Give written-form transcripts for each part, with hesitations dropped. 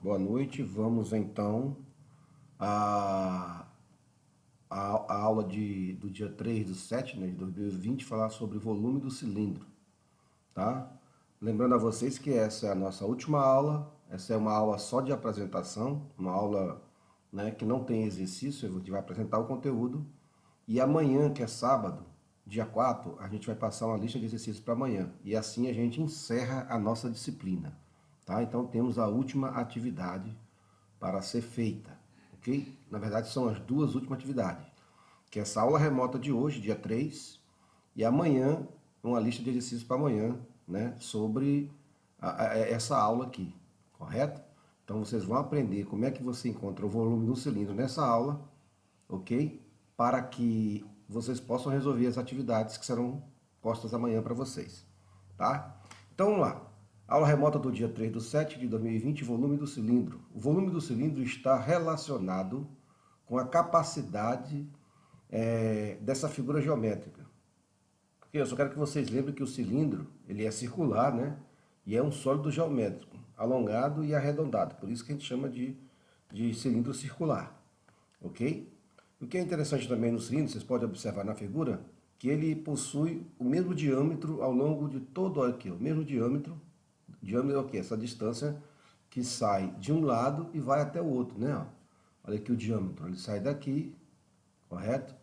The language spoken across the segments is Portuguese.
Boa noite. Vamos então à, à aula do dia 3/7, né, de 2020, falar sobre o volume do cilindro, tá? Lembrando a vocês que essa é a nossa última aula, essa é uma aula só de apresentação, uma aula, né, que não tem exercício, a gente vai apresentar o conteúdo, e amanhã, que é sábado, dia 4, a gente vai passar uma lista de exercícios para amanhã, e assim a gente encerra a nossa disciplina, tá? Então temos a última atividade para ser feita, ok? Na verdade, são as duas últimas atividades, que é essa aula remota de hoje, dia 3, e amanhã, uma lista de exercícios para amanhã, né, sobre essa aula aqui, correto? Então, vocês vão aprender como é que você encontra o volume do cilindro nessa aula, ok? Para que vocês possam resolver as atividades que serão postas amanhã para vocês, tá? Então, vamos lá. Aula remota do dia 3/7 de 2020, volume do cilindro. O volume do cilindro está relacionado com a capacidade dessa figura geométrica. Porque eu só quero que vocês lembrem que o cilindro ele é circular, né? E é um sólido geométrico, alongado e arredondado. Por isso que a gente chama de cilindro circular, ok? O que é interessante também no cilindro, vocês podem observar na figura, que ele possui o mesmo diâmetro ao longo de todo, olha aqui, o mesmo diâmetro é o quê? Essa distância que sai de um lado e vai até o outro, né? Olha aqui o diâmetro, ele sai daqui, correto?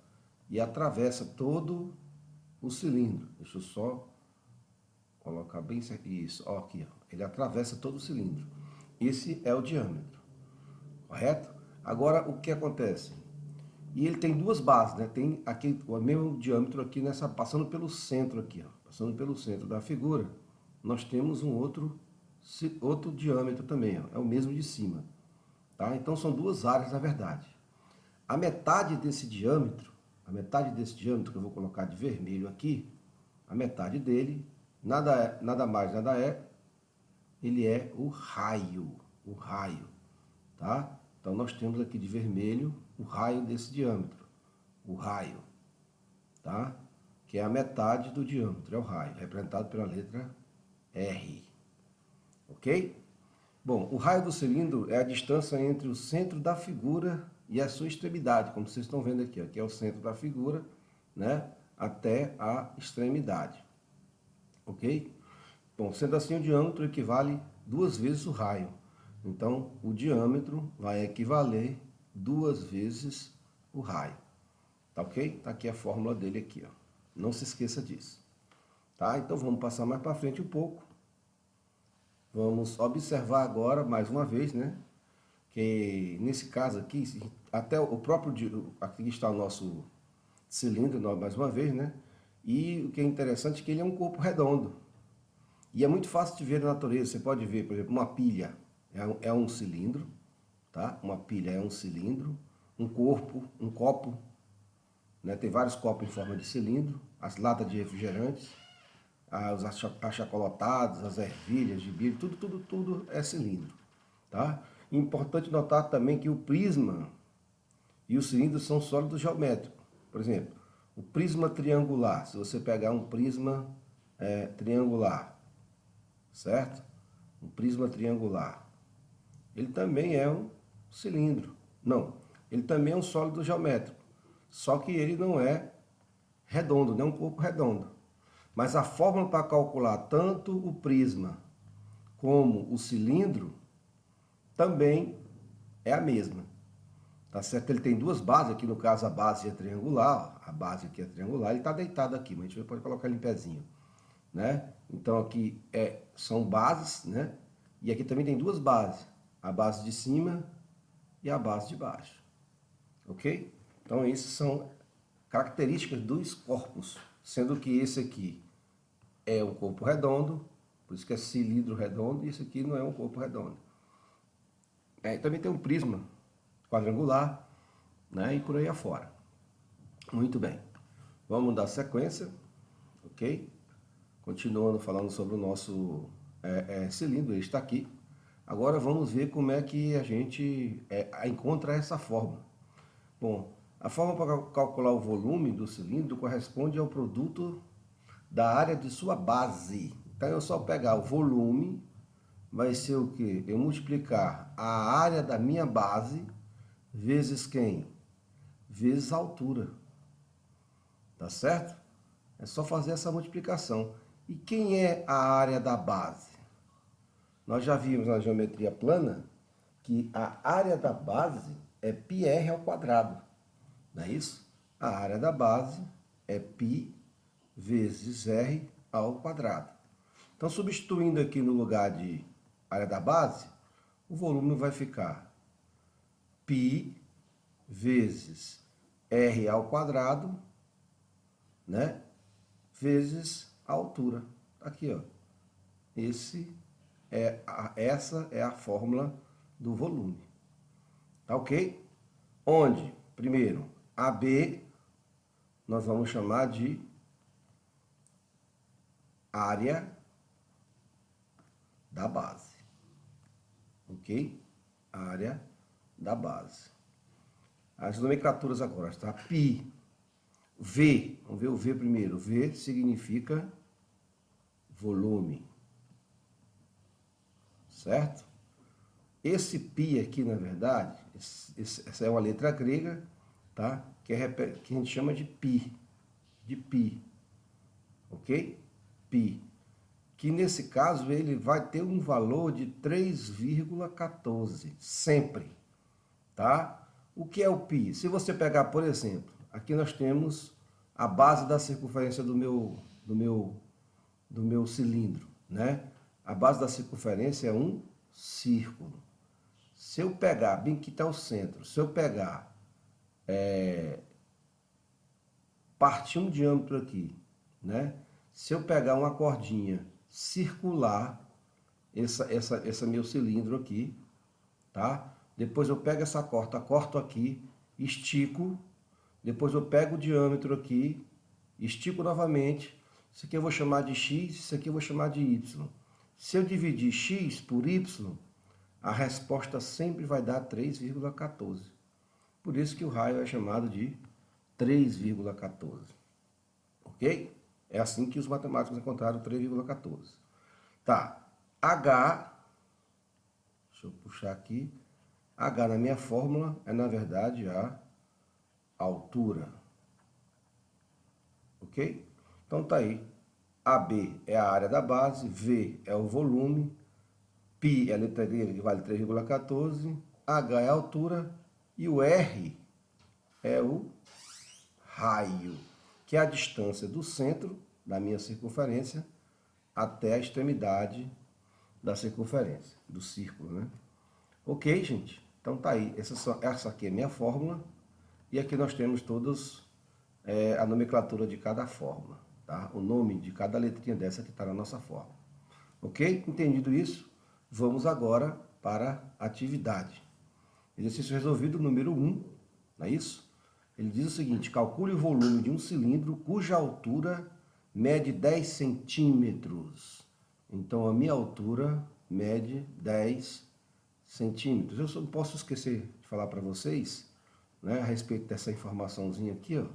E atravessa todo o cilindro. Deixa eu só colocar bem certo. Isso, ó, aqui, ó. Ele atravessa todo o cilindro. Esse é o diâmetro, correto? Agora, o que acontece? E ele tem duas bases, né? Tem aqui o mesmo diâmetro aqui nessa, passando pelo centro aqui, ó. Passando pelo centro da figura, nós temos um outro diâmetro também, ó. É o mesmo de cima, tá? Então são duas áreas na verdade. A metade desse diâmetro que eu vou colocar de vermelho aqui, a metade dele, nada mais, nada é, ele é o raio, tá? Então nós temos aqui de vermelho o raio desse diâmetro, o raio, tá? Que é a metade do diâmetro, é o raio, representado pela letra R, ok? Bom, o raio do cilindro é a distância entre o centro da figura e a sua extremidade, como vocês estão vendo aqui. Aqui é o centro da figura, né, até a extremidade, ok? Bom, sendo assim, o diâmetro equivale 2 vezes o raio. Então, o diâmetro vai equivaler 2 vezes o raio, tá ok? Tá aqui a fórmula dele aqui, ó. Não se esqueça disso, tá? Então, vamos passar mais para frente um pouco. Vamos observar agora, mais uma vez, né, que nesse caso aqui, até o próprio, aqui está o nosso cilindro, mais uma vez, né, e o que é interessante é que ele é um corpo redondo. E é muito fácil de ver na natureza, você pode ver, por exemplo, uma pilha é um cilindro, tá? Uma pilha é um cilindro, um copo, né, tem vários copos em forma de cilindro, as latas de refrigerantes, os achocolatados, as ervilhas de bilho, tudo é cilindro, tá? Importante notar também que o prisma e o cilindro são sólidos geométricos. Por exemplo, o prisma triangular, se você pegar um prisma triangular, certo? Um prisma triangular, ele também é um cilindro. Não, ele também é um sólido geométrico, só que ele não é redondo, não é um corpo redondo. Mas a fórmula para calcular tanto o prisma como o cilindro também é a mesma. Tá certo? Ele tem duas bases, aqui no caso a base é triangular, a base aqui é triangular, ele está deitado aqui, mas a gente pode colocar ele em pezinho, né? Então aqui são bases, né? E aqui também tem duas bases, a base de cima e a base de baixo, ok? Então essas são características dos corpos, sendo que esse aqui é um corpo redondo, por isso que é cilindro redondo, e esse aqui não é um corpo redondo. Também tem um prisma quadrangular, né, e por aí afora. Muito bem. Vamos dar sequência, ok? Continuando falando sobre o nosso cilindro, ele está aqui. Agora vamos ver como é que a gente encontra essa fórmula. Bom, a forma para calcular o volume do cilindro corresponde ao produto da área de sua base. Então é só pegar o volume vai ser o quê? Eu multiplicar a área da minha base vezes quem? Vezes a altura. Tá certo? É só fazer essa multiplicação. E quem é a área da base? Nós já vimos na geometria plana que a área da base é πr ao quadrado. Não é isso? A área da base é π vezes r ao quadrado. Então, substituindo aqui no lugar de área da base, o volume vai ficar π vezes r ao quadrado, né? Vezes a altura. Aqui, ó. Essa é a fórmula do volume. Tá ok? Onde, primeiro, AB nós vamos chamar de área da base. Ok? Área da base. As nomenclaturas agora, tá? Π, V, vamos ver o V primeiro. V significa volume. Certo? Esse π aqui, na verdade, essa é uma letra grega, tá? Que a gente chama de π. De π. Ok? Π. Que nesse caso ele vai ter um valor de 3,14. Sempre. Tá? O que é o π? Se você pegar, por exemplo, aqui nós temos a base da circunferência do meu cilindro, né? A base da circunferência é um círculo. Se eu pegar, bem que está o centro, se eu pegar, partir um diâmetro aqui, né? Se eu pegar uma cordinha circular, essa meu cilindro aqui, tá? Depois eu pego essa corta, corto aqui, estico, depois eu pego o diâmetro aqui, estico novamente, isso aqui eu vou chamar de x, isso aqui eu vou chamar de y. Se eu dividir x por y, a resposta sempre vai dar 3,14. Por isso que o raio é chamado de 3,14. Ok? É assim que os matemáticos encontraram 3,14. Tá. H, deixa eu puxar aqui. H na minha fórmula é, na verdade, a altura. Ok? Então tá aí. AB é a área da base, V é o volume, π é a letra grega que vale 3,14, H é a altura e o R é o raio, que é a distância do centro da minha circunferência até a extremidade da circunferência, do círculo, né? Ok, gente? Então tá aí. Essa aqui é a minha fórmula e aqui nós temos todos a nomenclatura de cada fórmula, tá? O nome de cada letrinha dessa que está na nossa fórmula. Ok? Entendido isso? Vamos agora para a atividade. Exercício resolvido número 1, não é isso? Ele diz o seguinte: calcule o volume de um cilindro cuja altura mede 10 centímetros. Então, a minha altura mede 10 centímetros. Eu só não posso esquecer de falar para vocês, né, a respeito dessa informaçãozinha aqui, ó,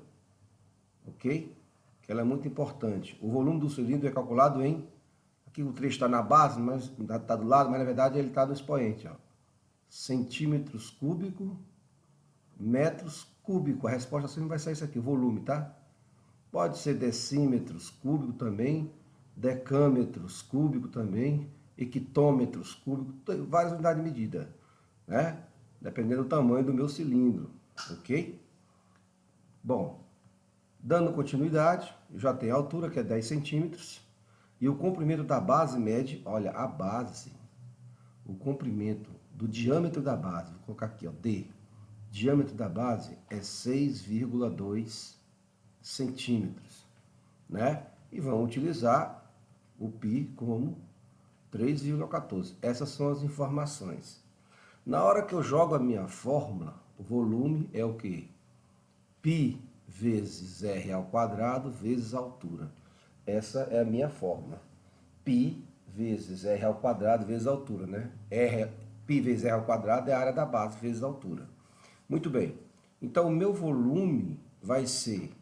ok? Que ela é muito importante. O volume do cilindro é calculado em... Aqui o trecho está na base, mas está do lado, mas na verdade ele está no expoente, ó. Centímetros cúbicos, metros cúbicos. A resposta sempre vai sair isso aqui, o volume, tá? Pode ser decímetros cúbicos também, decâmetros cúbicos também, hectômetros cúbicos, várias unidades de medida, né? Dependendo do tamanho do meu cilindro, ok? Bom, dando continuidade, eu já tenho a altura, que é 10 centímetros, e o comprimento da base mede, olha, a base, o comprimento do diâmetro da base, vou colocar aqui, ó, D, diâmetro da base é 6,2 centímetros, né? E vamos utilizar o π como 3,14. Essas são as informações. Na hora que eu jogo a minha fórmula, o volume é o quê? π vezes r ao quadrado vezes a altura. Essa é a minha fórmula. π vezes r ao quadrado vezes a altura, né? π vezes r ao quadrado é a área da base vezes a altura. Muito bem. Então, o meu volume vai ser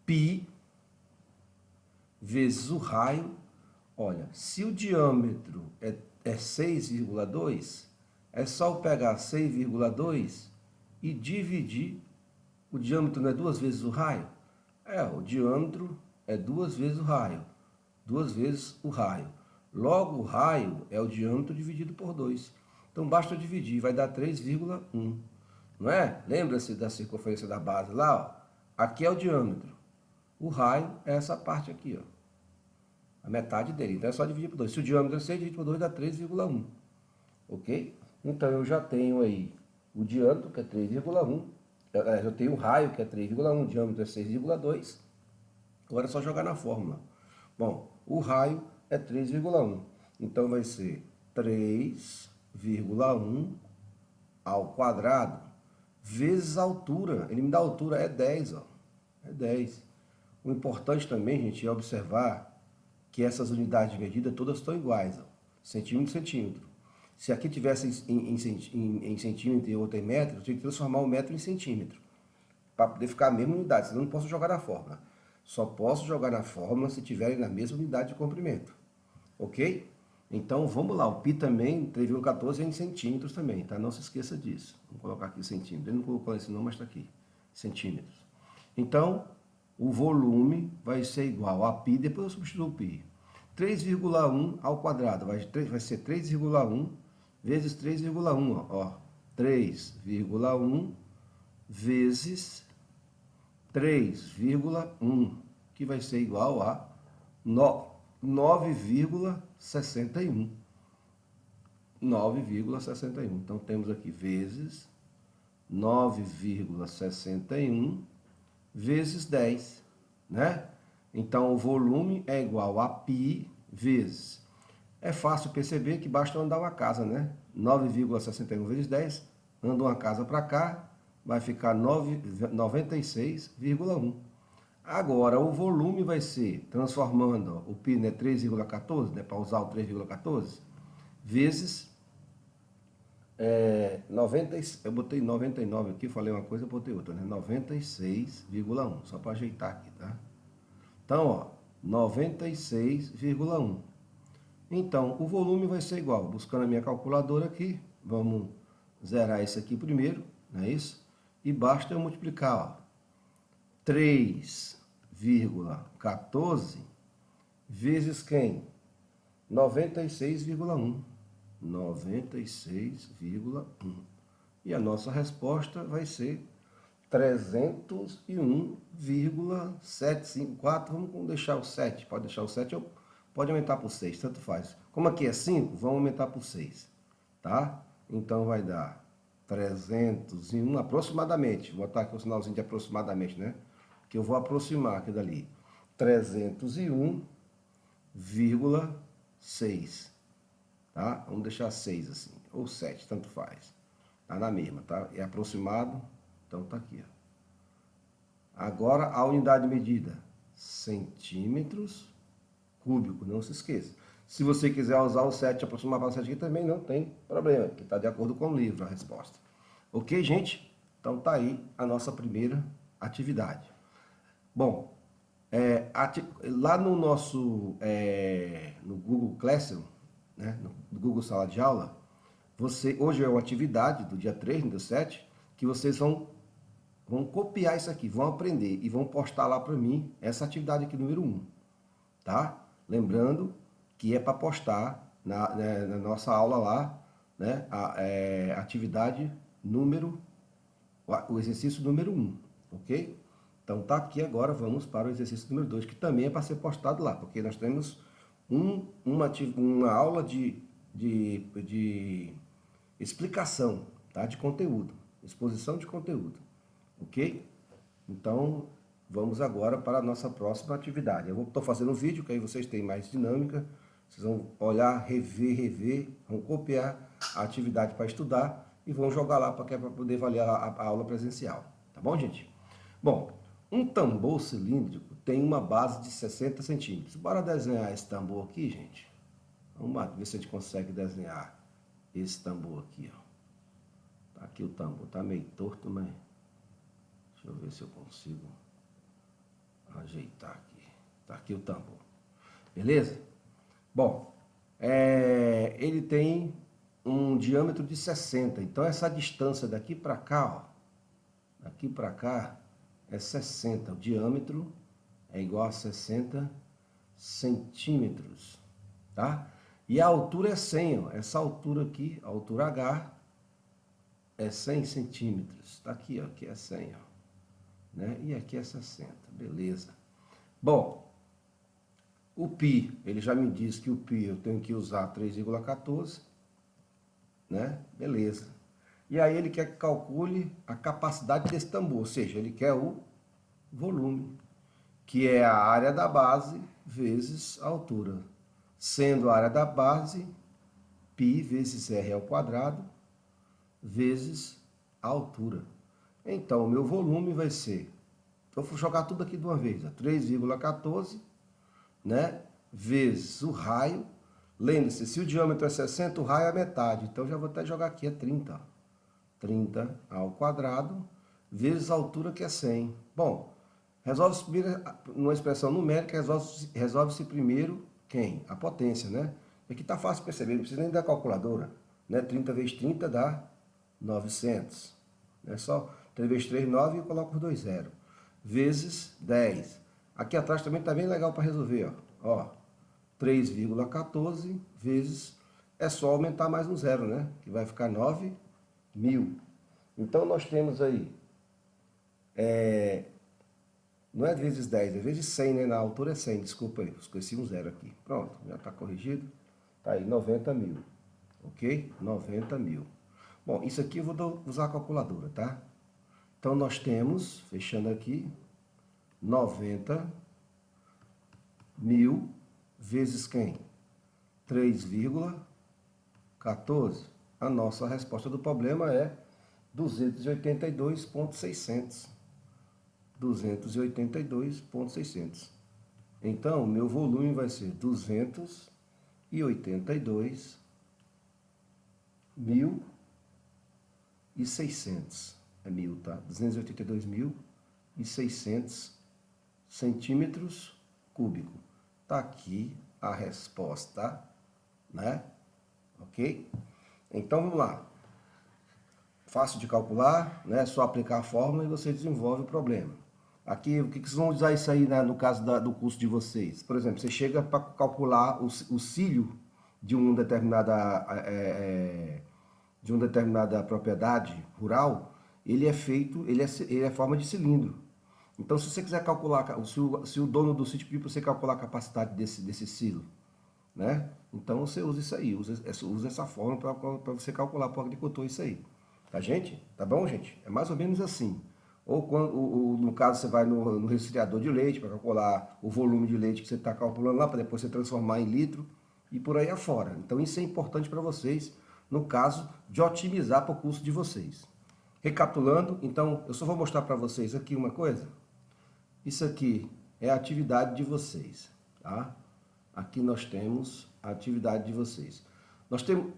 π vezes o raio. Olha, se o diâmetro é 6,2, é só eu pegar 6,2 e dividir. O diâmetro não é 2 vezes o raio? O diâmetro é 2 vezes o raio. 2 vezes o raio. Logo, o raio é o diâmetro dividido por 2. Então, basta dividir, vai dar 3,1. Não é? Lembra-se da circunferência da base lá? Ó. Aqui é o diâmetro. O raio é essa parte aqui, ó. A metade dele. Então, é só dividir por 2. Se o diâmetro é 6, dividir por 2 dá 3,1. Ok? Então, eu já tenho aí o diâmetro, que é 3,1. Eu tenho o raio, que é 3,1. O diâmetro é 6,2. Agora é só jogar na fórmula. Bom, o raio é 3,1. Então, vai ser 3,1 ao quadrado vezes a altura. Ele me dá a altura, é 10, ó. É 10. O importante também, gente, é observar que essas unidades de medida todas estão iguais, ó. Centímetro, centímetro. Se aqui tivesse em centímetro e outra em metro, eu tinha que transformar o metro em centímetro, para poder ficar a mesma unidade, senão eu não posso jogar na fórmula. Só posso jogar na fórmula se tiverem na mesma unidade de comprimento. Ok? Então, vamos lá. O π também, 3,14 é em centímetros também, tá? Não se esqueça disso. Vamos colocar aqui centímetros. Ele não colocou esse não, mas está aqui. Centímetros. Então, o volume vai ser igual a π, depois eu substituo o π. 3,1 ao quadrado vai ser 3,1 vezes 3,1, ó. 3,1 vezes 3,1, que vai ser igual a 9,61. 9,61. Então, temos aqui vezes 9,61 vezes 10, né? Então, o volume é igual a π vezes. É fácil perceber que basta andar uma casa, né? 9,61 vezes 10, anda uma casa para cá, vai ficar 96,1. Agora, o volume vai ser, transformando, ó, o π é 3,14, né, para usar o 3,14, vezes 90, eu botei 99 aqui, falei uma coisa, eu botei outra, né? 96,1, só para ajeitar aqui, tá? Então, ó, 96,1. Então, o volume vai ser igual, buscando a minha calculadora aqui, vamos zerar isso aqui primeiro, não é isso? E basta eu multiplicar, ó, 3,14 vezes quem? 96,1. 96,1. E a nossa resposta vai ser 301,754. Vamos deixar o 7. Pode deixar o 7 ou pode aumentar por 6, tanto faz. Como aqui é 5, vamos aumentar por 6. Tá? Então vai dar 301 aproximadamente. Vou botar aqui o sinalzinho de aproximadamente, né? Que eu vou aproximar aqui dali. 301,6. Tá? Vamos deixar 6 assim, ou 7, tanto faz. Tá na mesma, tá? É aproximado, então tá aqui, ó. Agora a unidade de medida, centímetros cúbicos, não se esqueça. Se você quiser usar o 7, aproximar para o 7 aqui também não tem problema, que está de acordo com o livro a resposta. Ok, gente? Então tá aí a nossa primeira atividade. Bom, lá no nosso no Google Classroom, né, no Google Sala de Aula, hoje é uma atividade do dia 3, do 7, que vocês vão copiar isso aqui, vão aprender e vão postar lá para mim essa atividade aqui número 1, tá? Lembrando que é para postar na nossa aula lá, né, a atividade o exercício número 1, ok? Então tá aqui agora, vamos para o exercício número 2, que também é para ser postado lá, porque nós temos uma aula de explicação, tá? De conteúdo, exposição de conteúdo, ok? Então, vamos agora para a nossa próxima atividade. Eu estou fazendo um vídeo, que aí vocês têm mais dinâmica, vocês vão olhar, rever, vão copiar a atividade para estudar e vão jogar lá para poder valer a aula presencial, tá bom, gente? Bom, um tambor cilíndrico tem uma base de 60 centímetros. Bora desenhar esse tambor aqui, gente? Vamos lá, ver se a gente consegue desenhar esse tambor aqui, ó. Tá aqui o tambor, tá meio torto, mas deixa eu ver se eu consigo ajeitar aqui. Tá aqui o tambor. Beleza? Bom, ele tem um diâmetro de 60. Então, essa distância daqui para cá, ó, daqui para cá, é 60. O diâmetro é igual a 60 centímetros, tá? E a altura é 100, ó. Essa altura aqui, a altura H, é 100 centímetros. Tá aqui, ó, aqui é 100, ó, né? E aqui é 60, beleza. Bom, o π, ele já me disse que o π eu tenho que usar 3,14, né? Beleza. E aí ele quer que calcule a capacidade desse tambor, ou seja, ele quer o volume, que é a área da base vezes a altura. Sendo a área da base, π vezes r ao quadrado, vezes a altura. Então, o meu volume vai ser, eu vou jogar tudo aqui de uma vez, 3,14, né, vezes o raio. Lembre-se, se o diâmetro é 60, o raio é metade. Então, já vou até jogar aqui, é 30. 30 ao quadrado, vezes a altura, que é 100. Bom, resolve-se primeiro, numa expressão numérica, resolve-se primeiro quem? A potência, né? Aqui está fácil de perceber, não precisa nem da calculadora, né? 30 vezes 30 dá 900. É só 3 vezes 3, 9, e eu coloco os dois zeros. Vezes 10. Aqui atrás também está bem legal para resolver, ó. 3,14 vezes, é só aumentar mais um zero, né? Que vai ficar 9.000. Então, nós temos aí, não é vezes 10, é vezes 100, né? Na altura é 100, desculpa aí, esqueci um zero aqui. Pronto, já está corrigido. Tá aí, 90.000, ok? 90.000. Bom, isso aqui eu vou usar a calculadora, tá? Então, nós temos, fechando aqui, 90.000 vezes quem? 3,14. A nossa resposta do problema é 282.600. 282.600. Então, o meu volume vai ser 282.600. É mil, tá? 282.600 centímetros cúbicos. Tá aqui a resposta, né? Ok? Então, vamos lá. Fácil de calcular, né? É só aplicar a fórmula e você desenvolve o problema. Aqui, o que vocês vão usar isso aí, né, no caso do curso de vocês? Por exemplo, você chega para calcular o cílio de uma determinada propriedade rural, ele é feito, ele é forma de cilindro. Então, se você quiser calcular, se o dono do sítio pedir para você calcular a capacidade desse silo, né? Então, você usa isso aí, usa essa forma para você calcular para o agricultor isso aí. Tá, gente? Tá bom, gente? É mais ou menos assim. Ou quando, no caso, você vai no resfriador de leite para calcular o volume de leite que você está calculando lá, para depois você transformar em litro e por aí afora. Então, isso é importante para vocês, no caso de otimizar para o curso de vocês. Recapitulando, então, eu só vou mostrar para vocês aqui uma coisa. Isso aqui é a atividade de vocês, tá? Aqui nós temos a atividade de vocês.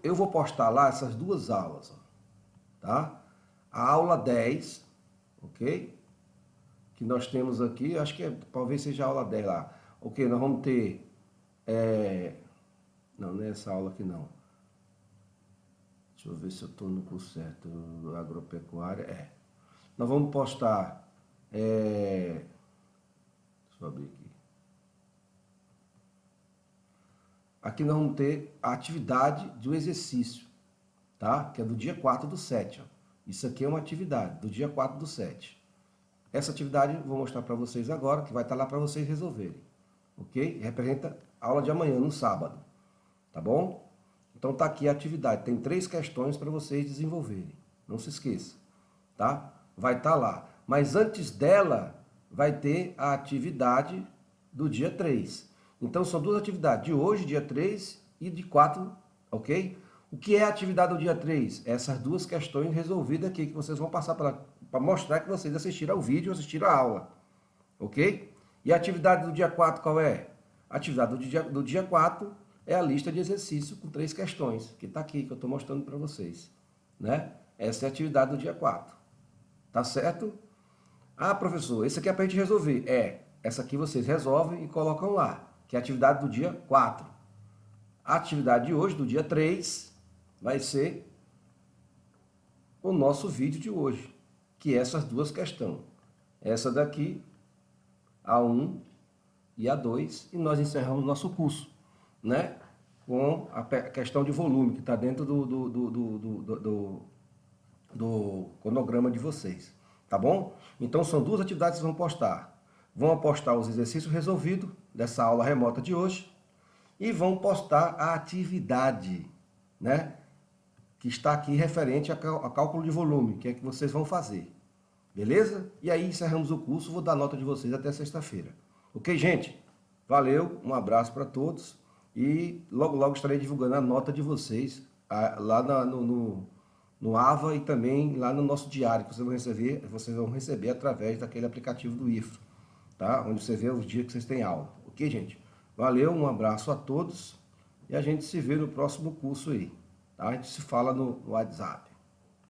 Eu vou postar lá essas duas aulas, ó, tá? A aula 10, ok? Que nós temos aqui, acho que talvez seja a aula 10 lá. Ok, nós vamos ter... não é essa aula aqui não. Deixa eu ver se eu estou no curso certo. Agropecuária, Nós vamos postar... deixa eu abrir aqui. Aqui nós vamos ter a atividade do exercício, tá? Que é do dia 4/7, ó. Isso aqui é uma atividade do dia 4/7. Essa atividade eu vou mostrar para vocês agora, que vai estar lá para vocês resolverem, ok? Representa a aula de amanhã, no sábado, tá bom? Então tá aqui a atividade, tem 3 questões para vocês desenvolverem, não se esqueça, tá? Vai estar lá, mas antes dela vai ter a atividade do dia 3. Então são 2 atividades, de hoje, dia 3, e de 4, ok? O que é a atividade do dia 3? Essas 2 questões resolvidas aqui, que vocês vão passar para mostrar que vocês assistiram ao vídeo, assistiram a aula, ok? E a atividade do dia 4 qual é? A atividade do dia 4 é a lista de exercício com 3 questões, que está aqui, que eu estou mostrando para vocês, né? Essa é a atividade do dia 4, tá certo? Ah, professor, esse aqui é para a gente resolver. Essa aqui vocês resolvem e colocam lá, que é a atividade do dia 4. A atividade de hoje, do dia 3, vai ser o nosso vídeo de hoje, que é essas duas questões. Essa daqui, A1 e A2, e nós encerramos nosso curso, né? Com a questão de volume, que está dentro do cronograma de vocês, tá bom? Então são duas atividades que vocês vão postar. Vão postar os exercícios resolvidos dessa aula remota de hoje e vão postar a atividade, né? Que está aqui referente a cálculo de volume, que é que vocês vão fazer. Beleza? E aí encerramos o curso, vou dar nota de vocês até sexta-feira. Ok, gente? Valeu, um abraço para todos e logo logo estarei divulgando a nota de vocês lá no AVA e também lá no nosso diário, que vocês vão receber através daquele aplicativo do IFRO, tá? Onde você vê os dias que vocês têm aula. Ok, gente? Valeu, um abraço a todos e a gente se vê no próximo curso aí, tá? A gente se fala no WhatsApp.